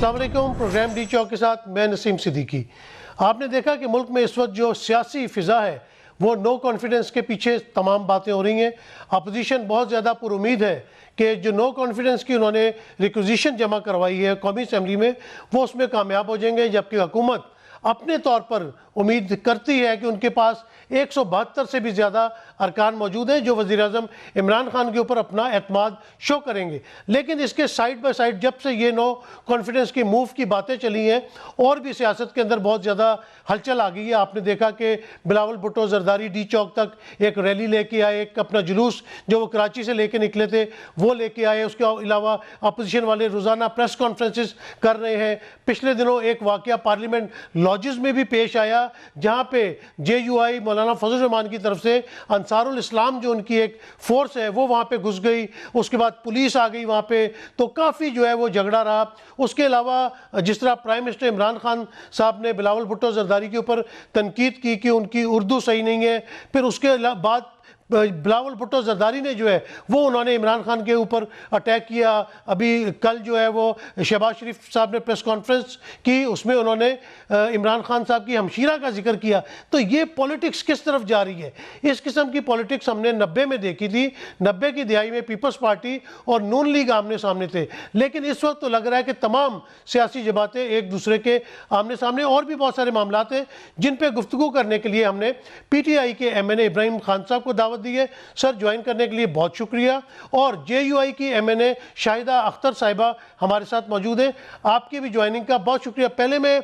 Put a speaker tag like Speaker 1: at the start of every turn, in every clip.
Speaker 1: السلام علیکم، programme D چوک کے ساتھ میں نسیم صدیقی۔ آپ نے دیکھا کہ ملک میں اس وقت جو سیاسی فضا ہے وہ نو کانفیڈنس کے پیچھے تمام باتیں ہو رہی ہیں۔ اپوزیشن بہت زیادہ پر امید ہے کہ جو نو کانفیڈنس کی انہوں نے ریکوزیشن جمع کروائی ہے قومی اسمبلی میں، وہ اس میں کامیاب ہو جائیں گے، جبکہ حکومت اپنے طور پر امید کرتی ہے کہ ان کے پاس 172 سے بھی زیادہ ارکان موجود ہیں جو وزیر اعظم عمران خان کے اوپر اپنا اعتماد شو کریں گے۔ لیکن اس کے سائیڈ بائی سائیڈ جب سے یہ نو کانفیڈنس کی موو کی باتیں چلی ہیں اور بھی سیاست کے اندر بہت زیادہ ہلچل آ گئی ہے۔ آپ نے دیکھا کہ بلاول بھٹو زرداری ڈی چوک تک ایک ریلی لے کے آئے، ایک اپنا جلوس جو وہ کراچی سے لے کے نکلے تھے وہ لے کے آئے۔ اس کے علاوہ اپوزیشن والے روزانہ پریس کانفرنسز کر رہے ہیں۔ پچھلے دنوں ایک واقعہ پارلیمنٹ لاجز میں بھی پیش آیا جہاں پہ جے یو آئی مولانا فضل الرحمان کی طرف سے انصار الاسلام جو ان کی ایک فورس ہے وہ وہاں پہ گھس گئی، اس کے بعد پولیس آ گئی وہاں پہ، تو کافی جو ہے وہ جھگڑا رہا۔ اس کے علاوہ جس طرح پرائم منسٹر عمران خان صاحب نے بلاول بھٹو زرداری کے اوپر تنقید کی کہ ان کی اردو صحیح نہیں ہے، پھر اس کے بعد بلاول بھٹو زرداری نے جو ہے وہ انہوں نے عمران خان کے اوپر اٹیک کیا۔ ابھی کل جو ہے وہ شہباز شریف صاحب نے پریس کانفرنس کی، اس میں انہوں نے عمران خان صاحب کی ہمشیرہ کا ذکر کیا۔ تو یہ پولیٹکس کس طرف جا رہی ہے؟ اس قسم کی پولیٹکس ہم نے 90 میں دیکھی تھی۔ 90 کی دہائی میں پیپلز پارٹی اور نون لیگ آمنے سامنے تھے، لیکن اس وقت تو لگ رہا ہے کہ تمام سیاسی جماعتیں ایک دوسرے کے آمنے سامنے۔ اور بھی بہت سارے معاملات ہیں جن پہ گفتگو کرنے کے لیے ہم نے پی ٹی آئی کے ایم این اے ابراہیم خان صاحب کو دعوت دی ہے۔ سر جوائن کرنے کے لیے بہت شکریہ۔ اور جے یو آئی کی ایم این اے شاہدہ اختر صاحبہ ہمارے ساتھ موجود ہیں، آپ کی بھی جوائننگ کا بہت شکریہ۔ پہلے میں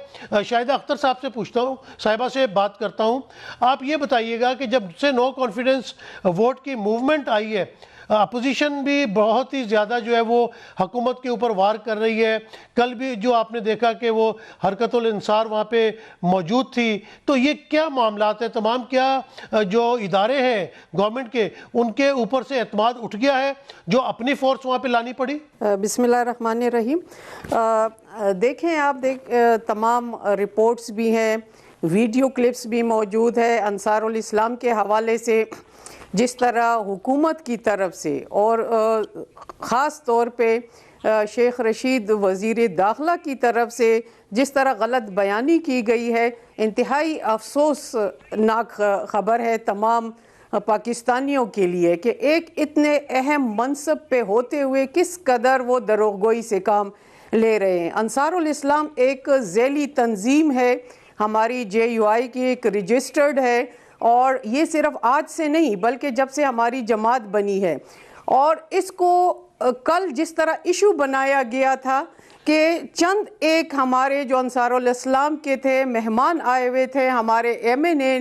Speaker 1: شاہدہ اختر صاحب سے پوچھتا ہوں، صاحبہ سے بات کرتا ہوں، آپ یہ بتائیے گا کہ جب سے نو کانفیڈنس ووٹ کی موومنٹ آئی ہے، اپوزیشن بھی بہت ہی زیادہ جو ہے وہ حکومت کے اوپر وار کر رہی ہے۔ کل بھی جو آپ نے دیکھا کہ وہ حرکت الانصار وہاں پہ موجود تھی، تو یہ کیا معاملات ہیں؟ تمام کیا جو ادارے ہیں گورنمنٹ کے ان کے اوپر سے اعتماد اٹھ گیا ہے جو اپنی فورس وہاں پہ لانی پڑی؟
Speaker 2: بسم اللہ الرحمن الرحیم۔ دیکھیں آپ تمام رپورٹس بھی ہیں، ویڈیو کلپس بھی موجود ہے انصار الاسلام کے حوالے سے، جس طرح حکومت کی طرف سے اور خاص طور پہ شیخ رشید وزیر داخلہ کی طرف سے جس طرح غلط بیانی کی گئی ہے، انتہائی افسوسناک خبر ہے تمام پاکستانیوں کے لیے کہ ایک اتنے اہم منصب پہ ہوتے ہوئے کس قدر وہ دروغگوئی سے کام لے رہے ہیں۔ انصار الاسلام ایک ذیلی تنظیم ہے، ہماری جے یو آئی کی ایک رجسٹرڈ ہے، اور یہ صرف آج سے نہیں بلکہ جب سے ہماری جماعت بنی ہے۔ اور اس کو کل جس طرح ایشو بنایا گیا تھا کہ چند ایک ہمارے جو انصار الاسلام کے تھے مہمان آئے ہوئے تھے ہمارے ایم این اے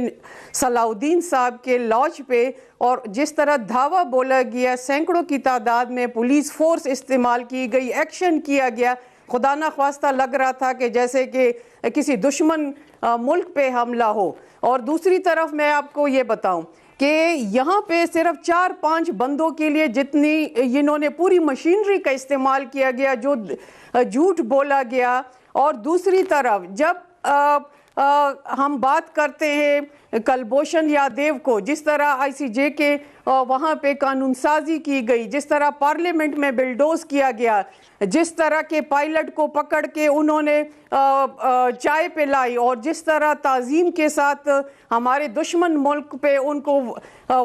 Speaker 2: صلاح الدین صاحب کے لاج پہ، اور جس طرح دھاوا بولا گیا، سینکڑوں کی تعداد میں پولیس فورس استعمال کی گئی، ایکشن کیا گیا، خدا نخواستہ لگ رہا تھا کہ جیسے کہ کسی دشمن ملک پہ حملہ ہو۔ اور دوسری طرف میں آپ کو یہ بتاؤں کہ یہاں پہ صرف 4-5 بندوں کے لیے جتنی انہوں نے پوری مشینری کا استعمال کیا گیا، جو جھوٹ بولا گیا۔ اور دوسری طرف جب ہم بات کرتے ہیں کلبھوشن یادیو کو، جس طرح آئی سی جے کے وہاں پہ قانون سازی کی گئی، جس طرح پارلیمنٹ میں بلڈوز کیا گیا، جس طرح کے پائلٹ کو پکڑ کے انہوں نے چائے پلائی، اور جس طرح تعظیم کے ساتھ ہمارے دشمن ملک پہ ان کو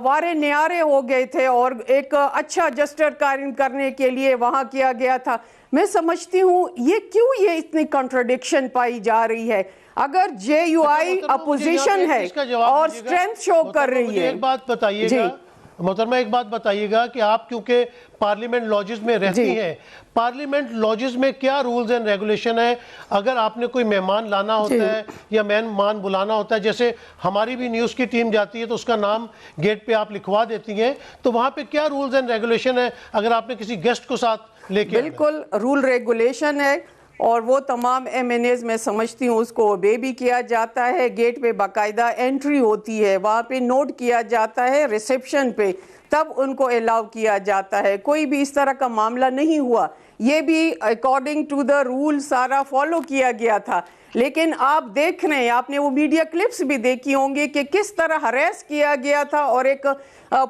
Speaker 2: وارے نیارے ہو گئے تھے اور ایک اچھا جسٹر قائم کرنے کے لیے وہاں کیا گیا تھا، میں سمجھتی ہوں یہ اتنی کنٹراڈکشن پائی جا رہی ہے۔ اگر جے یو آئی اپوزیشن ہے اور اسٹرینتھ شو کر رہی ہے۔
Speaker 1: ایک بات بتائیے گا محترمہ، ایک بات بتائیے گا کہ آپ کیونکہ پارلیمنٹ لاجز میں رہتی ہیں، پارلیمنٹ لاجز میں کیا رولز اینڈ ریگولیشن ہے؟ اگر آپ نے کوئی مہمان لانا ہوتا ہے یا مہمان بلانا ہوتا ہے، جیسے ہماری بھی نیوز کی ٹیم جاتی ہے تو اس کا نام گیٹ پہ آپ لکھوا دیتی ہیں، تو وہاں پہ کیا رولز اینڈ ریگولیشن ہے اگر آپ نے کسی گیسٹ کو ساتھ لے کے؟
Speaker 2: بالکل رول ریگولیشن ہے، اور وہ تمام ایم این ایز میں سمجھتی ہوں اس کو اوبے بھی کیا جاتا ہے۔ گیٹ پہ باقاعدہ انٹری ہوتی ہے، وہاں پہ نوٹ کیا جاتا ہے، ریسیپشن پہ تب ان کو الاؤ کیا جاتا ہے. کوئی بھی اس طرح کا معاملہ نہیں ہوا, یہ بھی اکارڈنگ ٹو دا رول سارا فالو کیا گیا تھا. لیکن آپ دیکھ رہے ہیں, آپ نے وہ میڈیا کلپس بھی دیکھی ہوں گے کہ کس طرح ہریس کیا گیا تھا اور ایک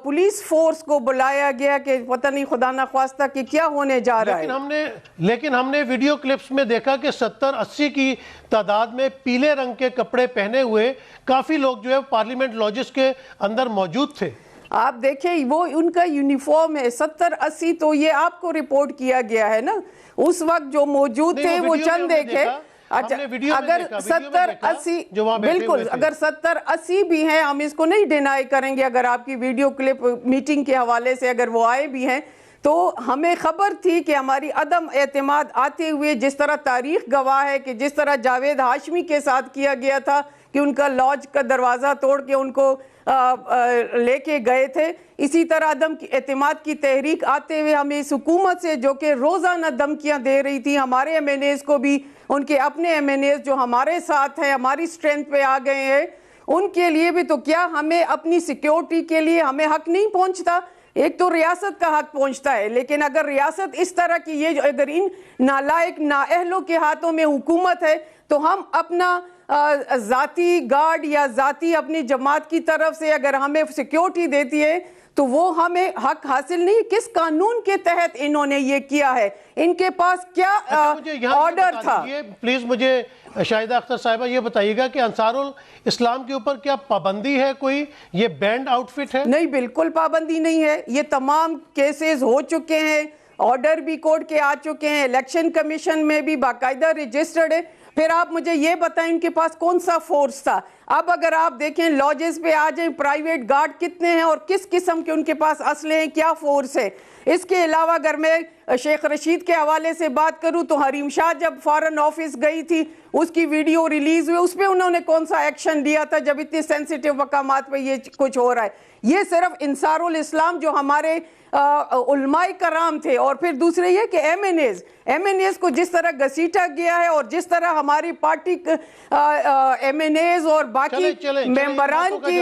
Speaker 2: پولیس فورس کو بلایا گیا کہ پتہ نہیں خدا نخواستہ کہ کیا ہونے جا رہا ہے.
Speaker 1: لیکن ہم نے ویڈیو کلپس میں دیکھا کہ 70-80 کی تعداد میں پیلے رنگ کے کپڑے پہنے ہوئے کافی لوگ جو ہے پارلیمنٹ لاجز کے اندر موجود تھے.
Speaker 2: آپ دیکھیں وہ ان کا یونیفارم ہے. 70-80 تو یہ آپ کو رپورٹ کیا گیا ہے نا, اس وقت جو موجود تھے وہ چند دیکھے. اچھا, اگر 70-80 بالکل, اگر 70-80 بھی ہیں, ہم اس کو نہیں ڈینائی کریں گے. اگر آپ کی ویڈیو کلپ میٹنگ کے حوالے سے اگر وہ آئے بھی ہیں تو ہمیں خبر تھی کہ ہماری عدم اعتماد آتے ہوئے, جس طرح تاریخ گواہ ہے کہ جس طرح جاوید ہاشمی کے ساتھ کیا گیا تھا کہ ان کا لاج کا دروازہ توڑ کے ان کو لے کے گئے تھے, اسی طرح عدم اعتماد کی تحریک آتے ہوئے ہمیں اس حکومت سے جو کہ روزانہ دھمکیاں دے رہی تھی, ہمارے ایم این ایز کو بھی, ان کے اپنے ایم این ایز جو ہمارے ساتھ ہیں, ہماری سٹرینتھ پہ آ گئے ہیں, ان کے لیے بھی تو کیا ہمیں اپنی سیکیورٹی کے لیے ہمیں حق نہیں پہنچتا؟ ایک تو ریاست کا حق پہنچتا ہے, لیکن اگر ریاست اس طرح کی, یہ اگر ان نالائق نااہلوں کے ہاتھوں میں حکومت ہے تو ہم اپنا ذاتی گارڈ یا ذاتی اپنی جماعت کی طرف سے اگر ہمیں سیکیورٹی دیتی ہے تو وہ ہمیں حق حاصل نہیں. کس قانون کے تحت انہوں نے یہ کیا ہے؟ ان کے پاس کیا آرڈر تھا؟
Speaker 1: پلیز مجھے شاہدہ اختر صاحبہ یہ بتائیے گا کہ انصار الاسلام کے اوپر کیا پابندی ہے کوئی؟ یہ بینڈ آؤٹ فٹ ہے؟
Speaker 2: نہیں, بالکل پابندی نہیں ہے. یہ تمام کیسز ہو چکے ہیں, آرڈر بھی کورٹ کے آ چکے ہیں, الیکشن کمیشن میں بھی باقاعدہ رجسٹرڈ ہے. پھر آپ مجھے یہ بتائیں ان کے پاس کون سا فورس تھا؟ اب اگر آپ دیکھیں لاجز پہ آ جائیں, پرائیویٹ گارڈ کتنے ہیں اور کس قسم کے ان کے پاس اسلحے ہیں, کیا فورس ہے. اس کے علاوہ اگر میں شیخ رشید کے حوالے سے بات کروں تو حریم شاہ جب فارن آفس گئی تھی, اس کی ویڈیو ریلیز ہوئی, اس پہ انہوں نے کون سا ایکشن لیا تھا جب اتنے سینسیٹیو مقامات پہ یہ کچھ ہو رہا ہے؟ یہ صرف انصار الاسلام جو ہمارے علماء کرام تھے, اور پھر دوسرے یہ کہ ایم این ایز کو جس طرح گھسیٹا گیا ہے اور جس طرح ہماری پارٹی ایم این ایز اور باقی ممبران کی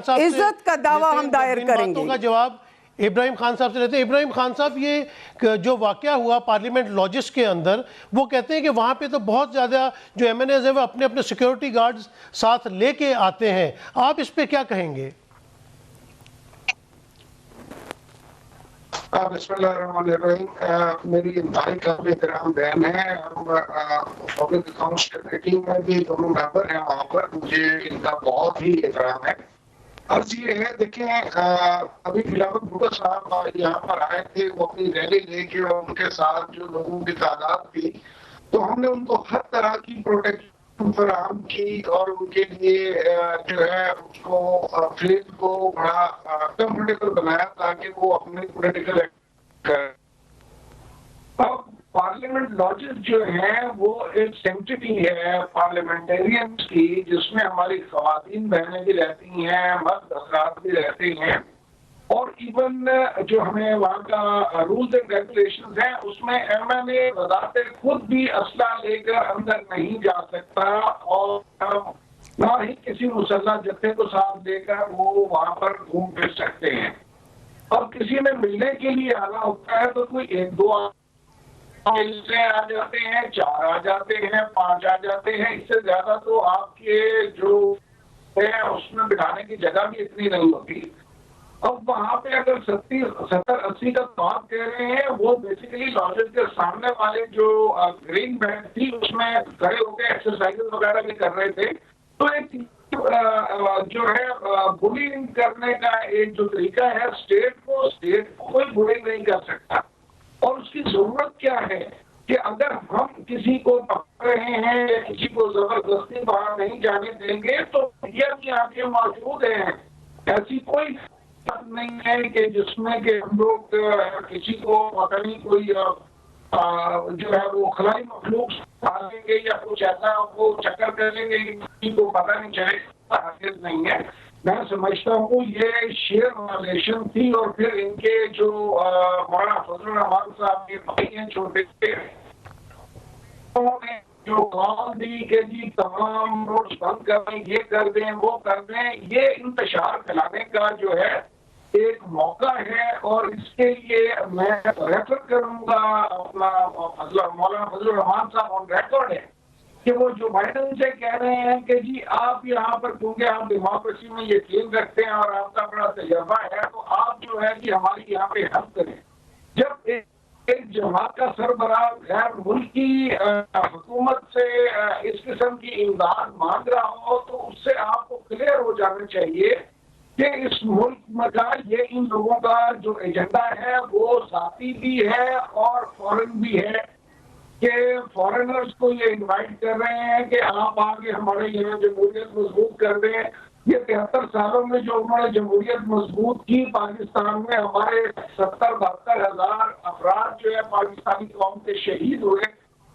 Speaker 2: عزت کا دعویٰ ہم دائر کریں گے.
Speaker 1: جواب ابراہیم خان صاحب سے لیتے ہیں. ابراہیم خان صاحب, یہ جو واقعہ ہوا پارلیمنٹ لاجز کے اندر, وہ کہتے ہیں کہ وہاں پہ تو بہت زیادہ جو ایم این ایز ہیں وہ اپنے اپنے سیکیورٹی گارڈز ساتھ لے کے آتے ہیں, آپ اس پہ کیا کہیں گے؟
Speaker 3: بسم اللہ الرحمن الرحیم. میری انتہائی قابل احترام بہن ہے, پبلک اکاؤنٹس کمیٹی میں بھی دونوں ممبر ہیں وہاں پر, مجھے ان کا بہت ہی احترام ہے. عرض یہ ہے, دیکھیں ابھی بلاول بھٹو صاحب یہاں پر آئے تھے, وہ اپنی ریلی لے کے, اور ان کے ساتھ جو لوگوں کی تعداد تھی, تو ہم نے ان کو ہر طرح کی پروٹیکشن فراہم کی اور ان کے لیے جو ہے اس کو فیلڈ کو بڑا کمفرٹیبل بنایا تاکہ وہ اپنے پولیٹیکل کریں. اب پارلیمنٹ لاجز جو ہیں وہ ایک سینکچری ہے پارلیمنٹیرینز کی, جس میں ہماری خواتین بہنیں بھی رہتی ہیں, مرد حضرات بھی رہتے ہیں, اور ایون جو ہمیں وہاں کا رولز اینڈ ریگولیشنز ہیں اس میں ایم این اے بذات خود بھی اسلحہ لے کر اندر نہیں جا سکتا, اور نہ ہی کسی مسلح جتھے کو ساتھ لے کر وہ وہاں پر گھوم پھر سکتے ہیں. اور کسی میں ملنے کے لیے آنا ہوتا ہے تو کوئی 1-2 آ جاتے ہیں, 4 آ جاتے ہیں, 5 آ جاتے ہیں, اس سے زیادہ تو آپ کے جو ہے اس میں بٹھانے کی جگہ بھی اتنی نہیں ہوتی. اب وہاں پہ اگر 70-80 کا بات کہہ رہے ہیں, وہ بیسیکلی لاجز کے سامنے والے جو گرین بینڈ تھی اس میں کھڑے ہو کے ایکسرسائز وغیرہ بھی کر رہے تھے. تو ایک جو ہے بلینگ کرنے کا ایک جو طریقہ ہے, اسٹیٹ کو کوئی بلینگ نہیں کر سکتا. اور اس کی ضرورت کیا ہے کہ اگر ہم کسی کو پکڑ رہے ہیں یا کسی کو زبردستی باہر نہیں جانے دیں گے تو یہ بھی آپ کے موجود ہیں. ایسی کوئی بات نہیں ہے کہ جس میں کہ ہم لوگ کسی کو پتہ نہیں کوئی جو ہے وہ خلائی مخلوق لیں گے یا کچھ ایسا وہ چکر کر لیں گے کہ کسی کو پتہ نہیں چلے, حاصل نہیں ہے. میں سمجھتا ہوں یہ شیئر وائلیشن تھی, اور پھر ان کے جو مولانا فضل الرحمان صاحب کے بھائی ہیں چھوٹے, انہوں نے جو کال دی کہ جی تمام روڈ بند کر دیں، یہ کر دیں، وہ کر دیں، یہ انتشار پھیلانے کا جو ہے ایک موقع ہے، اور اس کے لیے میں ریفر کروں گا اپنا مولانا فضل الرحمان صاحب آن ریکارڈ ہے کہ وہ جو بائیڈن سے کہہ رہے ہیں کہ جی آپ یہاں پر کیونکہ آپ ڈیموکریسی میں یقین رکھتے ہیں اور آپ کا بڑا تجربہ ہے، تو آپ جو ہے کہ ہماری یہاں پہ ہیلپ کریں۔ جب ایک جماعت کا سربراہ غیر ملکی حکومت سے اس قسم کی امداد مانگ رہا ہو تو اس سے آپ کو کلیئر ہو جانا چاہیے کہ اس ملک میں یہ ان لوگوں کا جو ایجنڈا ہے وہ ذاتی بھی ہے اور فورن بھی ہے، کہ فورنرز کو یہ انوائٹ کر رہے ہیں کہ آپ آگے ہمارے یہاں جمہوریت مضبوط کر دیں۔ یہ 73 سالوں میں جو انہوں نے جمہوریت مضبوط کی پاکستان میں، ہمارے 70-72 ہزار افراد جو ہے پاکستانی قوم کے شہید ہوئے،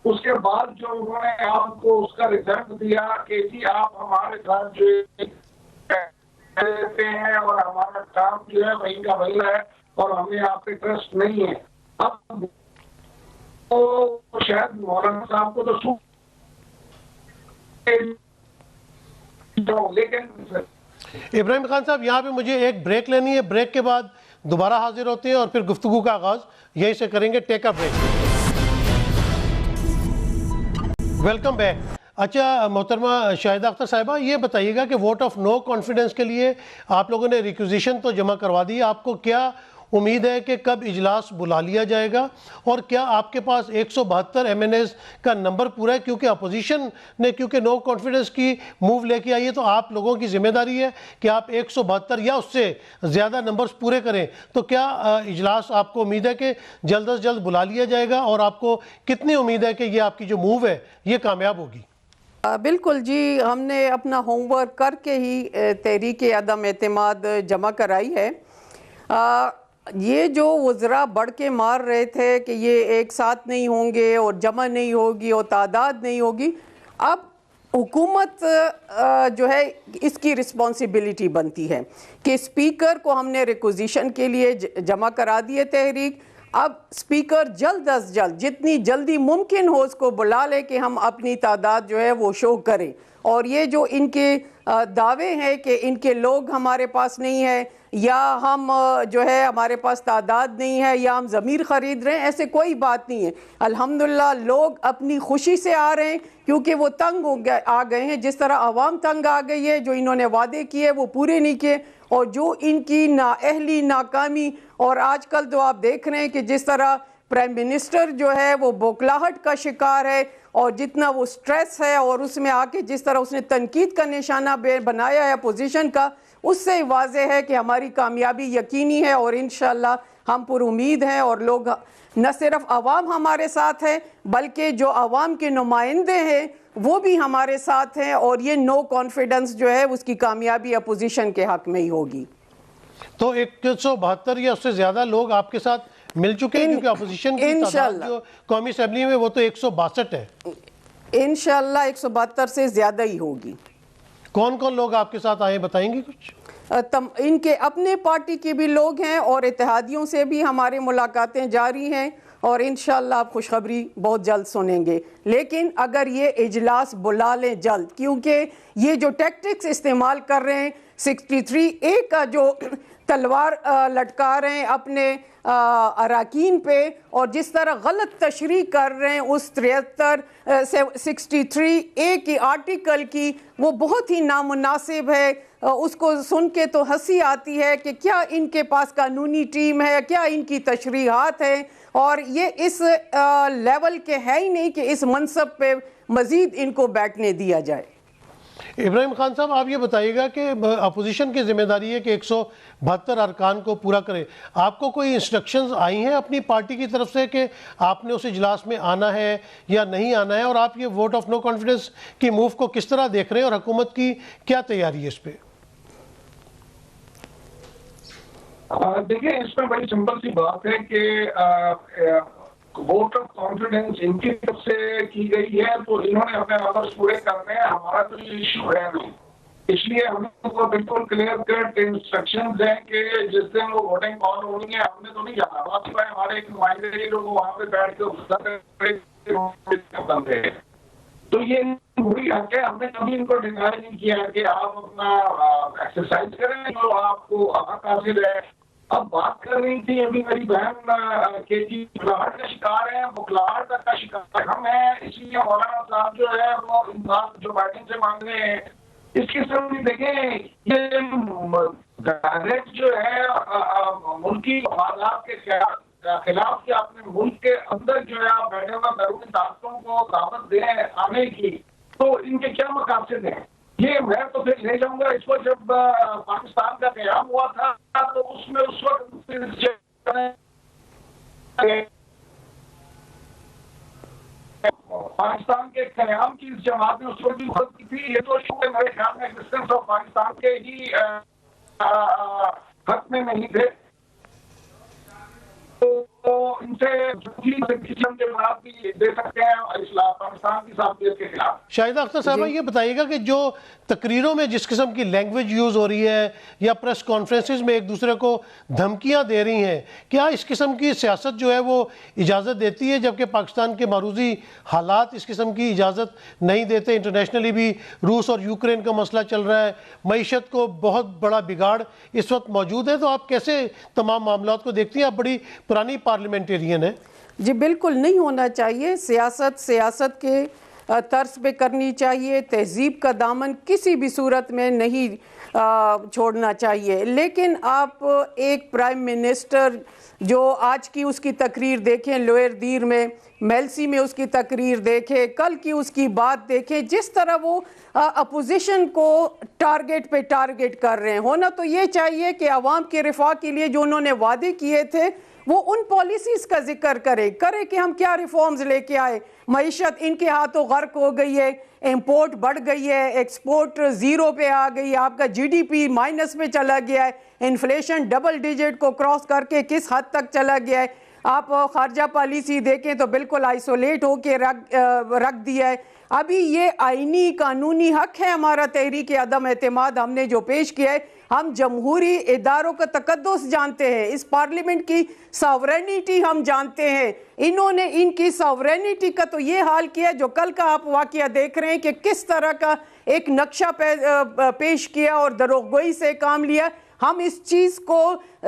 Speaker 3: اس کے بعد جو انہوں نے آپ کو اس کا رزلٹ دیا کہ جی آپ ہمارے ساتھ جو دیتے ہیں اور ہمارا کام جو ہے وہیں کا وہیں ہے اور ہمیں آپ پہ ٹرسٹ نہیں ہے۔ اب تو شاید مولانا صاحب کو تو لیکن
Speaker 1: ابراہیم خان صاحب یہاں پہ مجھے ایک بریک لینی ہے، بریک کے بعد دوبارہ حاضر ہوتے ہیں اور پھر گفتگو کا آغاز یہیں سے کریں گے۔ ٹیک اے بریک۔ Welcome back. اچھا محترمہ شاہدہ اختر صاحبہ، یہ بتائیے گا کہ ووٹ آف نو کانفیڈنس کے لیے آپ لوگوں نے ریکوزیشن تو جمع کروا دی، آپ کو کیا امید ہے کہ کب اجلاس بلا لیا جائے گا، اور کیا آپ کے پاس 172 ایم این ایز کا نمبر پورا ہے؟ کیونکہ اپوزیشن نے کیونکہ نو کانفیڈنس کی موو لے کے آئی ہے، تو آپ لوگوں کی ذمہ داری ہے کہ آپ 172 یا اس سے زیادہ نمبرز پورے کریں۔ تو کیا اجلاس آپ کو امید ہے کہ جلد از جلد بلا لیا جائے گا، اور آپ کو کتنی امید ہے کہ یہ آپ کی جو موو ہے یہ کامیاب ہوگی؟
Speaker 2: بالکل جی، ہم نے اپنا ہوم ورک کر کے ہی تحریک عدم اعتماد جمع کرائی ہے۔ یہ جو وزراء بڑھ کے مار رہے تھے کہ یہ ایک ساتھ نہیں ہوں گے اور جمع نہیں ہوگی اور تعداد نہیں ہوگی، اب حکومت جو ہے اس کی رسپانسبلٹی بنتی ہے کہ اسپیکر کو ہم نے ریکوزیشن کے لیے جمع کرا دیے تحریک، اب اسپیکر جلد از جلد جتنی جلدی ممکن ہو اس کو بلا لے کہ ہم اپنی تعداد جو ہے وہ شو کریں۔ اور یہ جو ان کے دعوے ہیں کہ ان کے لوگ ہمارے پاس نہیں ہے، یا ہم جو ہے ہمارے پاس تعداد نہیں ہے، یا ہم ضمیر خرید رہے ہیں، ایسے کوئی بات نہیں ہے۔ الحمدللہ لوگ اپنی خوشی سے آ رہے ہیں، کیونکہ وہ تنگ آ گئے ہیں، جس طرح عوام تنگ آ گئی ہے، جو انہوں نے وعدے کیے وہ پورے نہیں کیے، اور جو ان کی نااہلی، ناکامی، اور آج کل تو آپ دیکھ رہے ہیں کہ جس طرح پرائم منسٹر جو ہے وہ بوکھلاہٹ کا شکار ہے، اور جتنا وہ سٹریس ہے، اور اس میں آ کے جس طرح اس نے تنقید کا نشانہ بنایا ہے اپوزیشن کا، اس سے واضح ہے کہ ہماری کامیابی یقینی ہے، اور انشاءاللہ ہم پر امید ہیں، اور لوگ نہ صرف عوام ہمارے ساتھ ہے بلکہ جو عوام کے نمائندے ہیں وہ بھی ہمارے ساتھ ہیں، اور یہ نو کانفیڈنس جو ہے اس کی کامیابی اپوزیشن کے حق میں ہی ہوگی۔
Speaker 1: تو 172 یا اس سے زیادہ لوگ آپ کے ساتھ مل چکے ہیں، کیونکہ اپوزیشن کی تعداد جو قومی اسمبلی میں وہ تو 162 ہے۔
Speaker 2: انشاءاللہ 172 سے زیادہ ہی ہوگی۔
Speaker 1: کون کون لوگ آپ کے ساتھ آئے بتائیں گے کچھ؟
Speaker 2: ان کے اپنے پارٹی کے بھی لوگ ہیں، اور اتحادیوں سے بھی ہماری ملاقاتیں جاری ہیں، اور انشاءاللہ آپ خوشخبری بہت جلد سنیں گے۔ لیکن اگر یہ اجلاس بلا لیں جلد، کیونکہ یہ جو ٹیکٹکس استعمال کر رہے ہیں، 63A کا جو تلوار لٹکا رہے ہیں اپنے اراکین پہ، اور جس طرح غلط تشریح کر رہے ہیں اس 63A کی آرٹیکل کی، وہ بہت ہی نامناسب ہے۔ اس کو سن کے تو ہنسی آتی ہے کہ کیا ان کے پاس قانونی ٹیم ہے، کیا ان کی تشریحات ہیں، اور یہ اس لیول کے ہے ہی نہیں کہ اس منصب پہ مزید ان کو بیٹھنے دیا جائے۔
Speaker 1: ابراہیم خان صاحب آپ یہ بتائیے گا کہ اپوزیشن کی ذمہ داری ہے کہ 172 ارکان کو پورا کرے، آپ کو کوئی انسٹرکشنز آئی ہیں اپنی پارٹی کی طرف سے کہ آپ نے اس اجلاس میں آنا ہے یا نہیں آنا ہے، اور آپ یہ ووٹ آف نو کانفیڈنس کی موو کو کس طرح دیکھ رہے ہیں، اور حکومت کی کیا تیاری ہے اس پہ؟
Speaker 3: دیکھیں اس میں بڑی سمپل سی بات ہے کہ ووٹ آف کانفیڈنس ان کی طرف سے کی گئی ہے، تو انہوں نے اپنے آرڈرز پورے کرنے ہیں، ہمارا تو یہ ایشو ہے نہیں۔ اس لیے ہم کو بالکل کلیئر کٹ انسٹرکشنز ہیں کہ جس دن وہ ووٹنگ کال ہونی ہے ہم نے تو نہیں جانا، بس ہمارے ایک نمائندے لوگ وہاں پہ بیٹھ کے بندے تو یہ بری حق ہے. ہم نے کبھی ان کو ڈینائی نہیں کیا کہ آپ اپنا ایکسرسائز کریں جو آپ کو حق حاصل ہے. اب بات کر رہی تھی ابھی میری بہن کہ جی بخلاہٹ کا شکار ہے, بخلاہٹ کا شکار ہم ہیں, اس لیے مولانا صاحب جو ہے وہ انصاف جو بائیڈن سے مانگ رہے ہیں. اس قسم کی دیکھیں یہ ڈائریکٹ جو ہے ملکی مفادات کے خلاف کہ اپنے ملک کے اندر جو ہے آپ بیٹھے ہوئے بیرونی طاقتوں کو دعوت دیں آنے کی, تو ان کے کیا مقاصد ہیں؟ یہ میں تو پھر لے جاؤں گا اس کو. جب پاکستان کا قیام ہوا تھا تو اس میں اس وقت پاکستان کے قیام کی اس جماعت نے اس وقت بھی مدد کی تھی. یہ تو میرے خیال میں ایگزسٹنس آف پاکستان کے ہی حق میں نہیں تھے. تو ان سے قسم کے بعد بھی دے سکتے ہیں اسلام پاکستان کی صابیت کے خلاف.
Speaker 1: شاہدہ اختر صاحبہ یہ بتائیے گا کہ جو تقریروں میں جس قسم کی لینگویج یوز ہو رہی ہے یا پریس کانفرنسز میں ایک دوسرے کو دھمکیاں دے رہی ہیں, کیا اس قسم کی سیاست جو ہے وہ اجازت دیتی ہے, جبکہ پاکستان کے معروضی حالات اس قسم کی اجازت نہیں دیتے؟ انٹرنیشنلی بھی روس اور یوکرین کا مسئلہ چل رہا ہے, معیشت کو بہت بڑا بگاڑ اس وقت موجود ہے. تو آپ کیسے تمام معاملات کو دیکھتی ہیں؟ آپ بڑی پرانی پارلیمنٹیرین ہیں.
Speaker 2: جی بالکل نہیں ہونا چاہیے. سیاست کے طرز پہ کرنی چاہیے, تہذیب کا دامن کسی بھی صورت میں نہیں چھوڑنا چاہیے. لیکن آپ ایک پرائم منسٹر جو آج کی اس کی تقریر دیکھیں لوئر دیر میں, میلسی میں اس کی تقریر دیکھیں, کل کی اس کی بات دیکھیں, جس طرح وہ اپوزیشن کو ٹارگٹ پہ ٹارگٹ کر رہے ہیں. ہونا تو یہ چاہیے کہ عوام کے رفاہ کے لیے جو انہوں نے وعدے کیے تھے وہ ان پالیسیز کا ذکر کرے کہ ہم کیا ریفارمز لے کے آئے. معیشت ان کے ہاتھوں غرق ہو گئی ہے, امپورٹ بڑھ گئی ہے, ایکسپورٹ زیرو پہ آ گئی ہے, آپ کا جی ڈی پی مائنس میں چلا گیا ہے, انفلیشن ڈبل ڈیجٹ کو کراس کر کے کس حد تک چلا گیا ہے. آپ خارجہ پالیسی دیکھیں تو بالکل آئسولیٹ ہو کے رکھ دیا ہے. ابھی یہ آئینی قانونی حق ہے ہمارا تحریک عدم اعتماد ہم نے جو پیش کیا ہے. ہم جمہوری اداروں کا تقدس جانتے ہیں, اس پارلیمنٹ کی ساورینٹی ہم جانتے ہیں. انہوں نے ان کی ساورینٹی کا تو یہ حال کیا جو کل کا آپ واقعہ دیکھ رہے ہیں کہ کس طرح کا ایک نقشہ پیش کیا اور دروغگوئی سے کام لیا. ہم اس چیز کو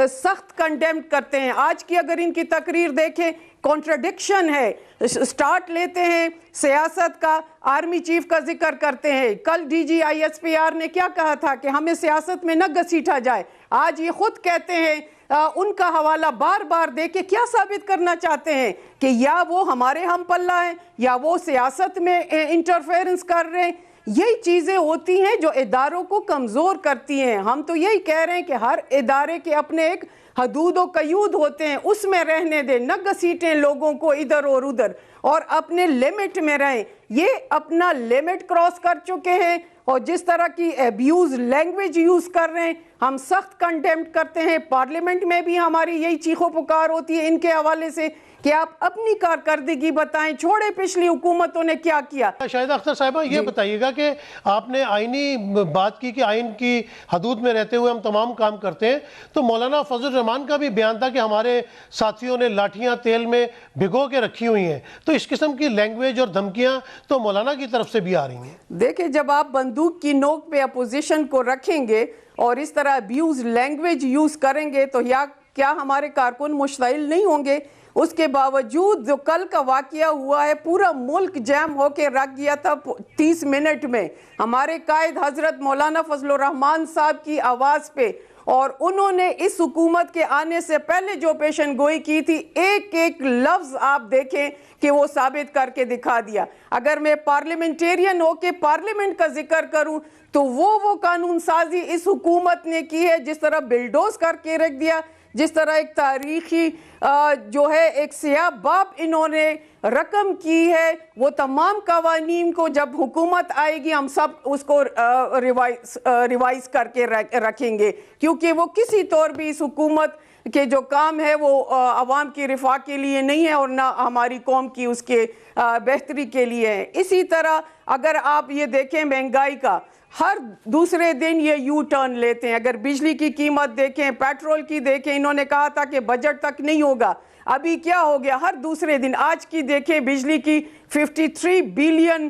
Speaker 2: سخت کنڈیم کرتے ہیں. آج کی اگر ان کی تقریر دیکھیں کانٹرڈکشن ہے. سٹارٹ لیتے ہیں سیاست کا, آرمی چیف کا ذکر کرتے ہیں. کل D G I S P R نے کیا کہا تھا کہ ہمیں سیاست میں نہ گھسیٹا جائے. آج یہ خود کہتے ہیں, ان کا حوالہ بار بار دے کے کیا ثابت کرنا چاہتے ہیں کہ یا وہ ہمارے ہم پلہ ہیں یا وہ سیاست میں انٹرفیرنس کر رہے ہیں. یہی چیزیں ہوتی ہیں جو اداروں کو کمزور کرتی ہیں. ہم تو یہی کہہ رہے ہیں کہ ہر ادارے کے اپنے ایک حدود و قیود ہوتے ہیں, اس میں رہنے دیں, نہ گھسیٹیں لوگوں کو ادھر اور ادھر, اور اپنے لیمٹ میں رہیں. یہ اپنا لیمٹ کراس کر چکے ہیں اور جس طرح کی ایبیوز لینگویج یوز کر رہے ہیں ہم سخت کنڈیمٹ کرتے ہیں. پارلیمنٹ میں بھی ہماری یہی چیخو پکار ہوتی ہے ان کے حوالے سے کہ آپ اپنی کارکردگی بتائیں, چھوڑے پچھلی حکومتوں نے کیا کیا.
Speaker 1: شاہدہ اختر صاحبہ یہ بتائیے گا کہ آپ نے آئینی بات کی کہ آئین کی حدود میں رہتے ہوئے ہم تمام کام کرتے ہیں, تو مولانا فضل الرحمان کا بھی بیان تھا کہ ہمارے ساتھیوں نے لاٹھیاں تیل میں بھگو کے رکھی ہوئی ہیں. تو اس قسم کی لینگویج اور دھمکیاں تو مولانا کی طرف سے بھی آ رہی ہیں.
Speaker 2: دیکھیں جب آپ بندوق کی نوک پہ اپوزیشن کو رکھیں گے اور اس طرح ابیوز لینگویج یوز کریں گے تو کیا ہمارے کارکن مشتعل نہیں ہوں گے؟ اس کے باوجود جو کل کا واقعہ ہوا ہے پورا ملک جیم ہو کے رکھ گیا تھا 30 منٹ میں ہمارے قائد حضرت مولانا فضل الرحمان صاحب کی آواز پہ, اور انہوں نے اس حکومت کے آنے سے پہلے جو پیشن گوئی کی تھی ایک ایک لفظ آپ دیکھیں کہ وہ ثابت کر کے دکھا دیا. اگر میں پارلیمنٹیرین ہو کے پارلیمنٹ کا ذکر کروں تو وہ قانون سازی اس حکومت نے کی ہے جس طرح بلڈوز کر کے رکھ دیا, جس طرح ایک تاریخی جو ہے ایک سیاہ باپ انہوں نے رقم کی ہے. وہ تمام قوانین کو جب حکومت آئے گی ہم سب اس کو ریوائز کر کے رکھیں گے, کیونکہ وہ کسی طور بھی اس حکومت کے جو کام ہے وہ عوام کی رفاہ کے لیے نہیں ہے اور نہ ہماری قوم کی اس کے بہتری کے لیے ہے. اسی طرح اگر آپ یہ دیکھیں مہنگائی کا, ہر دوسرے دن یہ یو ٹرن لیتے ہیں. اگر بجلی کی قیمت دیکھیں, پیٹرول کی دیکھیں, انہوں نے کہا تھا کہ بجٹ تک نہیں ہوگا, ابھی کیا ہو گیا ہر دوسرے دن. آج کی دیکھیں بجلی کی 53 بلین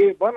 Speaker 4: A1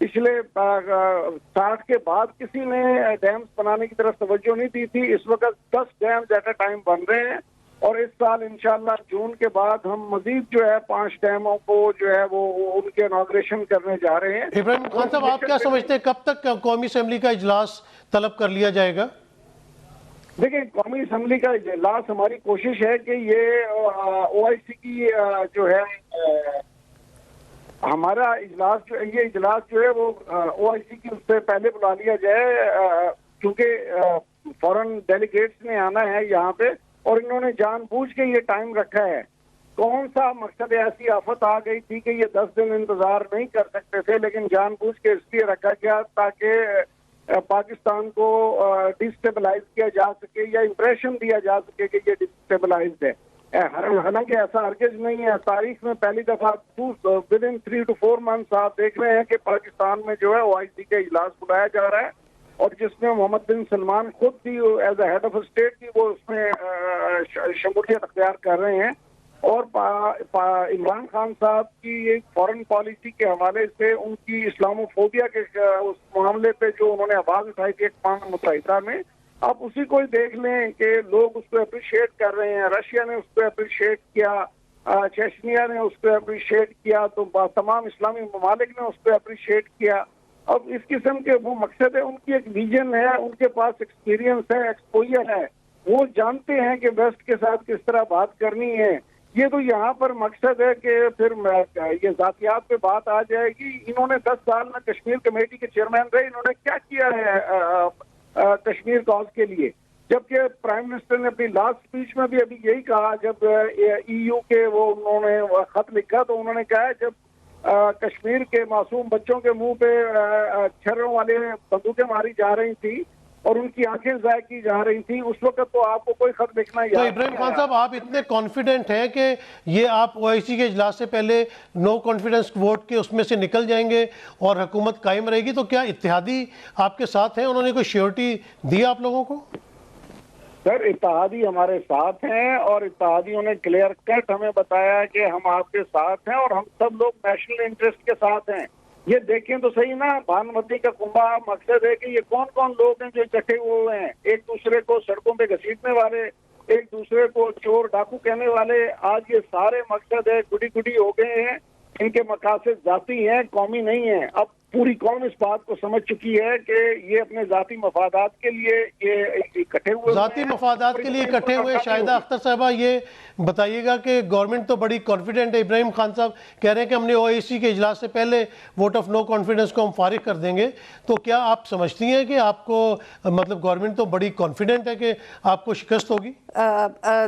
Speaker 4: پچھلے 60 کے بعد کسی نے ڈیمز بنانے کی طرف توجہ نہیں دی تھی. اس وقت 10 ڈیمز ایٹ اے ٹائم بن رہے ہیں اور اس سال انشاءاللہ جون کے بعد ہم مزید جو ہے 5 ڈیموں کو جو ہے وہ ان کے اناگریشن کرنے جا رہے ہیں.
Speaker 1: ابراہیم خان صاحب آپ کیا سمجھتے ہیں کب تک قومی اسمبلی کا اجلاس طلب کر لیا جائے گا؟
Speaker 4: دیکھیں قومی اسمبلی کا اجلاس ہماری کوشش ہے کہ یہ او آئی سی کی جو ہے ہمارا اجلاس جو یہ اجلاس جو ہے وہ او آئی سی کی اس سے پہلے بلا لیا جائے کیونکہ فورن ڈیلیگیٹس نے آنا ہے یہاں پہ اور انہوں نے جان بوجھ کے یہ ٹائم رکھا ہے. کون سا مقصد ایسی آفت آ گئی تھی کہ یہ 10 دن انتظار نہیں کر سکتے تھے لیکن جان بوجھ کے اس لیے رکھا گیا تاکہ پاکستان کو ڈسٹیبلائز کیا جا سکے یا امپریشن دیا جا سکے کہ یہ ڈسٹیبلائزڈ ہے. حالانکہ ایسا ہرگز نہیں ہے. تاریخ میں پہلی دفعہ ود ان 3 to 4 months آپ دیکھ رہے ہیں کہ پاکستان میں جو ہے او آئی سی کا اجلاس بلایا جا رہا ہے اور جس میں محمد بن سلمان خود بھی as a head of state بھی وہ اس میں شمولیت اختیار کر رہے ہیں اور عمران خان صاحب کی فورن پالیسی کے حوالے سے ان کی اسلامو فوبیا کے اس معاملے پہ جو انہوں نے آواز اٹھائی تھی اقوام متحدہ میں آپ اسی کو ہی دیکھ لیں کہ لوگ اس کو اپریشیٹ کر رہے ہیں. رشیا نے اس کو اپریشیٹ کیا, چیچنیا نے اس کو اپریشیٹ کیا, تو تمام اسلامی ممالک نے اس کو اپریشیٹ کیا. اب اس قسم کے وہ مقصد ہے, ان کی ایک ویژن ہے, ان کے پاس ایکسپیرینس ہے, ایکسپوئر ہے, وہ جانتے ہیں کہ ویسٹ کے ساتھ کس طرح بات کرنی ہے. یہ تو یہاں پر مقصد ہے کہ پھر یہ ذاتیات پہ بات آ جائے گی. انہوں نے 10 سال میں کشمیر کمیٹی کے چیئرمین رہے, انہوں نے کیا کیا ہے کشمیر کاز کے لیے, جبکہ پرائم منسٹر نے اپنی لاسٹ اسپیچ میں بھی ابھی یہی کہا جب ای یو کے وہ انہوں نے خط لکھا تو انہوں نے کہا جب کشمیر کے معصوم بچوں کے منہ پہ چھروں والے بندوقیں ماری جا رہی تھی اور ان کی آنکھیں ضائع کی جا رہی تھی اس وقت تو آپ کو کوئی خط لکھنا
Speaker 1: تو ابراہیم خان صاحب آپ اتنے کانفیڈنٹ ہیں کہ یہ آپ او آئی سی کے اجلاس سے پہلے نو کانفیڈنس ووٹ کے اس میں سے نکل جائیں گے اور حکومت قائم رہے گی, تو کیا اتحادی آپ کے ساتھ ہیں؟ انہوں نے کوئی شیورٹی دی آپ لوگوں کو؟
Speaker 4: سر اتحادی ہمارے ساتھ ہیں اور اتحادیوں نے کلیئر کٹ ہمیں بتایا کہ ہم آپ کے ساتھ ہیں اور ہم سب لوگ نیشنل انٹرسٹ کے ساتھ ہیں. یہ دیکھیں تو صحیح نا, بھانمتی کا کنبہ مقصد ہے کہ یہ کون کون لوگ ہیں جو اکٹھے ہوئے ہیں, ایک دوسرے کو سڑکوں پہ گھسیٹنے والے, ایک دوسرے کو چور ڈاکو کہنے والے. آج یہ سارے مقصد ہے گڈی گڈی ہو گئے ہیں, ان کے مقاصد ذاتی ہیں, قومی نہیں ہیں. اب پوری قوم اس بات کو سمجھ چکی ہے کہ یہ اپنے ذاتی مفادات کے لیے یہ اکٹھے ہوئے,
Speaker 1: ذاتی مفادات کے لیے اکٹھے ہوئے. شاہدہ اختر صاحبہ یہ بتائیے گا کہ گورنمنٹ تو بڑی کانفیڈنٹ ہے, ابراہیم خان صاحب کہہ رہے ہیں کہ ہم نے او آئی سی کے اجلاس سے پہلے ووٹ آف نو کانفیڈنس کو ہم فارغ کر دیں گے, تو کیا آپ سمجھتی ہیں کہ آپ کو مطلب گورنمنٹ تو بڑی کانفیڈنٹ ہے کہ آپ کو شکست ہوگی؟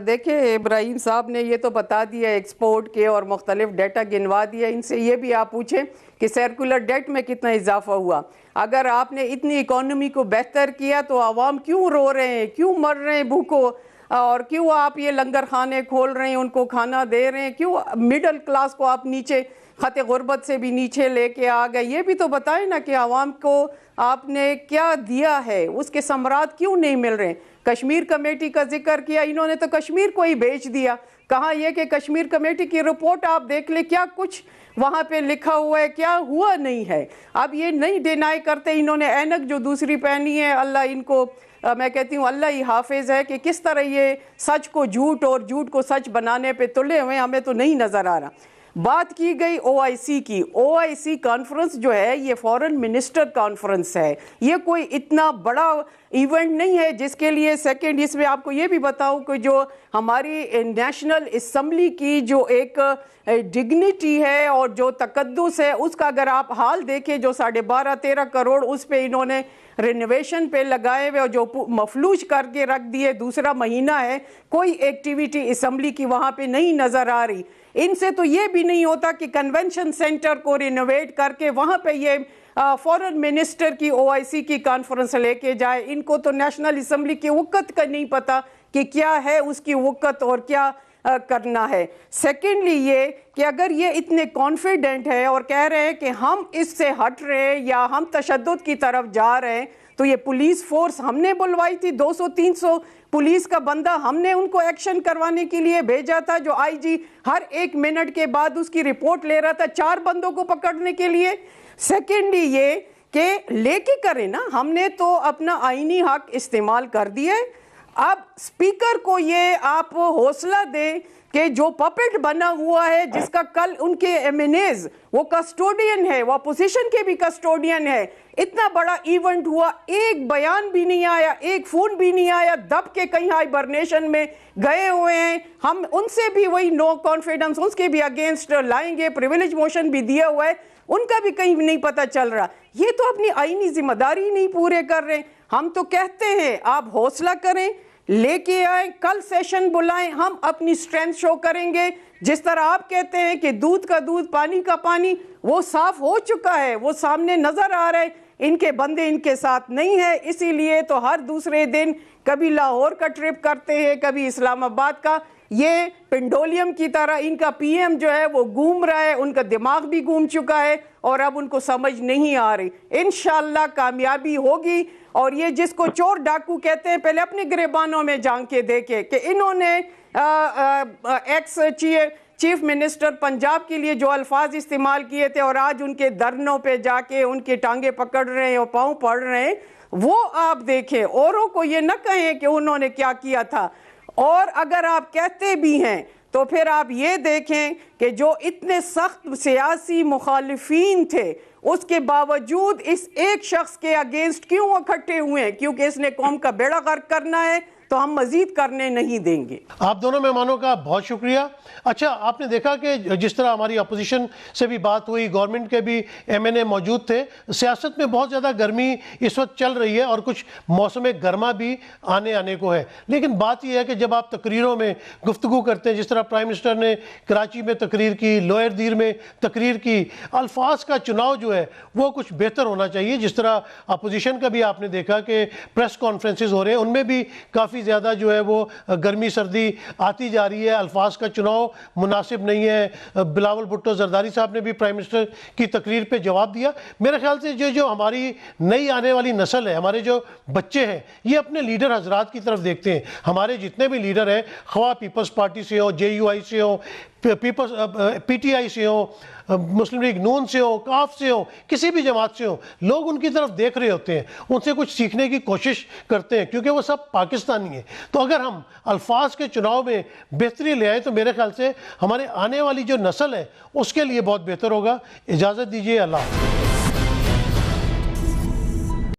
Speaker 2: دیکھیں ابراہیم صاحب نے یہ تو بتا دیا ایکسپورٹ کے اور مختلف ڈیٹا گنوا دیا. ان سے یہ بھی آپ پوچھیں کہ سرکولر ڈیٹ میں کتنا اضافہ ہوا. اگر آپ نے اتنی اکانومی کو بہتر کیا تو عوام کیوں رو رہے ہیں, کیوں مر رہے ہیں بھوکوں, اور کیوں آپ یہ لنگر خانے کھول رہے ہیں, ان کو کھانا دے رہے ہیں, کیوں مڈل کلاس کو آپ نیچے خط غربت سے بھی نیچے لے کے آ گئے. یہ بھی تو بتائیں نا کہ عوام کو آپ نے کیا دیا ہے, اس کے ثمرات کیوں نہیں مل رہے ہیں. کشمیر کمیٹی کا ذکر کیا, انہوں نے تو کشمیر کو ہی بیچ دیا. کہا یہ کہ کشمیر کمیٹی کی رپورٹ آپ دیکھ لیں, کیا کچھ وہاں پہ لکھا ہوا ہے, کیا ہوا نہیں ہے. اب یہ نہیں ڈینائی کرتے, انہوں نے اینک جو دوسری پہنی ہے, اللہ ان کو میں کہتی ہوں اللہ ہی حافظ ہے کہ کس طرح یہ سچ کو جھوٹ اور جھوٹ کو سچ بنانے پہ تلے ہوئے, ہمیں تو نہیں نظر آ رہا. بات کی گئی او آئی سی کی. او آئی سی کانفرنس جو ہے یہ فورن منسٹر کانفرنس ہے, یہ کوئی اتنا بڑا ایونٹ نہیں ہے جس کے لیے سیکنڈ. اس میں آپ کو یہ بھی بتاؤں کہ جو ہماری نیشنل اسمبلی کی جو ایک ڈگنیٹی ہے اور جو تقدس ہے, اس کا اگر آپ حال دیکھیں, جو 12.5-13 کروڑ اس پہ انہوں نے رینویشن پہ لگائے ہوئے اور جو مفلوج کر کے رکھ دیے, دوسرا مہینہ ہے, کوئی ایکٹیویٹی اسمبلی کی وہاں پہ نہیں نظر آ رہی. ان سے تو یہ بھی نہیں ہوتا کہ کنونشن سینٹر کو رینوویٹ کر کے وہاں پہ یہ فورن منسٹر کی او آئی سی کی کانفرنس لے کے جائے. ان کو تو نیشنل اسمبلی کی وقت کا نہیں پتا کہ کیا ہے اس کی وقت اور کیا کرنا ہے. سیکنڈلی یہ کہ اگر یہ اتنے کانفیڈنٹ ہے اور کہہ رہے ہیں کہ ہم اس سے ہٹ رہے ہیں یا ہم تشدد کی طرف جا رہے ہیں, تو یہ پولیس فورس ہم نے بلوائی تھی، 200-300 پولیس کا بندہ ہم نے ان کو ایکشن کروانے کے لیے بھیجا تھا، جو آئی جی ہر 1 منٹ کے بعد اس کی رپورٹ لے رہا تھا 4 بندوں کو پکڑنے کے لیے۔ سیکنڈلی یہ کہ لے کے کریں نا، ہم نے تو اپنا آئینی حق استعمال کر دیا ہے۔ اب سپیکر کو یہ آپ حوصلہ دیں کہ جو پپٹ بنا ہوا ہے، جس کا کل ان کے ایمینیز وہ کسٹوڈین ہے، وہ اپوزیشن کے بھی کسٹوڈین ہے، اتنا بڑا ایونٹ ہوا، ایک بیان بھی نہیں آیا، ایک فون بھی نہیں آیا، دب کے کہیں ہائبرنیشن میں گئے ہوئے ہیں۔ ہم ان سے بھی وہی نو کانفیڈنس، اس کے بھی اگینسٹ لائیں گے، پریویلیج موشن بھی دیا ہوا ہے، ان کا بھی کہیں نہیں پتہ چل رہا۔ یہ تو اپنی آئینی ذمہ داری نہیں پورے کر رہے۔ ہم تو کہتے ہیں آپ حوصلہ کریں، لے کے آئیں، کل سیشن بلائیں، ہم اپنی سٹرینتھ شو کریں گے۔ جس طرح آپ کہتے ہیں کہ دودھ کا دودھ پانی کا پانی، وہ صاف ہو چکا ہے، وہ سامنے نظر آ رہا ہے، ان کے بندے ان کے ساتھ نہیں ہے۔ اسی لیے تو ہر دوسرے دن کبھی لاہور کا ٹرپ کرتے ہیں، کبھی اسلام آباد کا۔ یہ پنڈولیم کی طرح ان کا پی ایم جو ہے وہ گھوم رہا ہے، ان کا دماغ بھی گھوم چکا ہے اور اب ان کو سمجھ نہیں آ رہی۔ انشاءاللہ کامیابی ہوگی۔ اور یہ جس کو چور ڈاکو کہتے ہیں، پہلے اپنے گریبانوں میں جھانک کے دیکھے کہ انہوں نے ایکس چیف منسٹر پنجاب کے لیے جو الفاظ استعمال کیے تھے اور آج ان کے دھرنوں پہ جا کے ان کے ٹانگیں پکڑ رہے ہیں اور پاؤں پڑ رہے ہیں، وہ آپ دیکھیں، اوروں کو یہ نہ کہیں کہ انہوں نے کیا کیا تھا۔ اور اگر آپ کہتے بھی ہیں تو پھر آپ یہ دیکھیں کہ جو اتنے سخت سیاسی مخالفین تھے، اس کے باوجود اس ایک شخص کے اگینسٹ کیوں اکٹھے ہوئے ہیں؟ کیونکہ اس نے قوم کا بیڑا غرق کرنا ہے، تو ہم مزید کرنے نہیں دیں گے۔
Speaker 1: آپ دونوں مہمانوں کا بہت شکریہ۔ اچھا، آپ نے دیکھا کہ جس طرح ہماری اپوزیشن سے بھی بات ہوئی، گورنمنٹ کے بھی ایم این اے موجود تھے، سیاست میں بہت زیادہ گرمی اس وقت چل رہی ہے اور کچھ موسم گرما بھی آنے کو ہے۔ لیکن بات یہ ہے کہ جب آپ تقریروں میں گفتگو کرتے ہیں، جس طرح پرائم منسٹر نے کراچی میں تقریر کی، لوئر دیر میں تقریر کی، الفاظ کا چناؤ جو ہے وہ کچھ بہتر ہونا چاہیے۔ جس طرح اپوزیشن کا بھی آپ نے دیکھا کہ پریس کانفرنسز ہو رہے ہیں، ان میں بھی کافی زیادہ جو ہے وہ گرمی سردی آتی جا رہی ہے، الفاظ کا چناؤ مناسب نہیں ہے۔ بلاول بھٹو زرداری صاحب نے بھی پرائم منسٹر کی تقریر پہ جواب دیا۔ میرے خیال سے جو ہماری نئی آنے والی نسل ہے، ہمارے جو بچے ہیں، یہ اپنے لیڈر حضرات کی طرف دیکھتے ہیں۔ ہمارے جتنے بھی لیڈر ہیں، خواہ پیپلز پارٹی سے ہو، جے یو آئی سے ہو، پی ٹی آئی سے ہو، مسلم لیگ نون سے ہو، کاف سے ہو، کسی بھی جماعت سے ہو، لوگ ان کی طرف دیکھ رہے ہوتے ہیں، ان سے کچھ سیکھنے کی کوشش کرتے ہیں، کیونکہ وہ سب پاکستانی ہیں۔ تو اگر ہم الفاظ کے چناؤ میں بہتری لے آئیں تو میرے خیال سے ہمارے آنے والی جو نسل ہے اس کے لیے بہت بہتر ہوگا۔ اجازت دیجیے، اللہ حافظ۔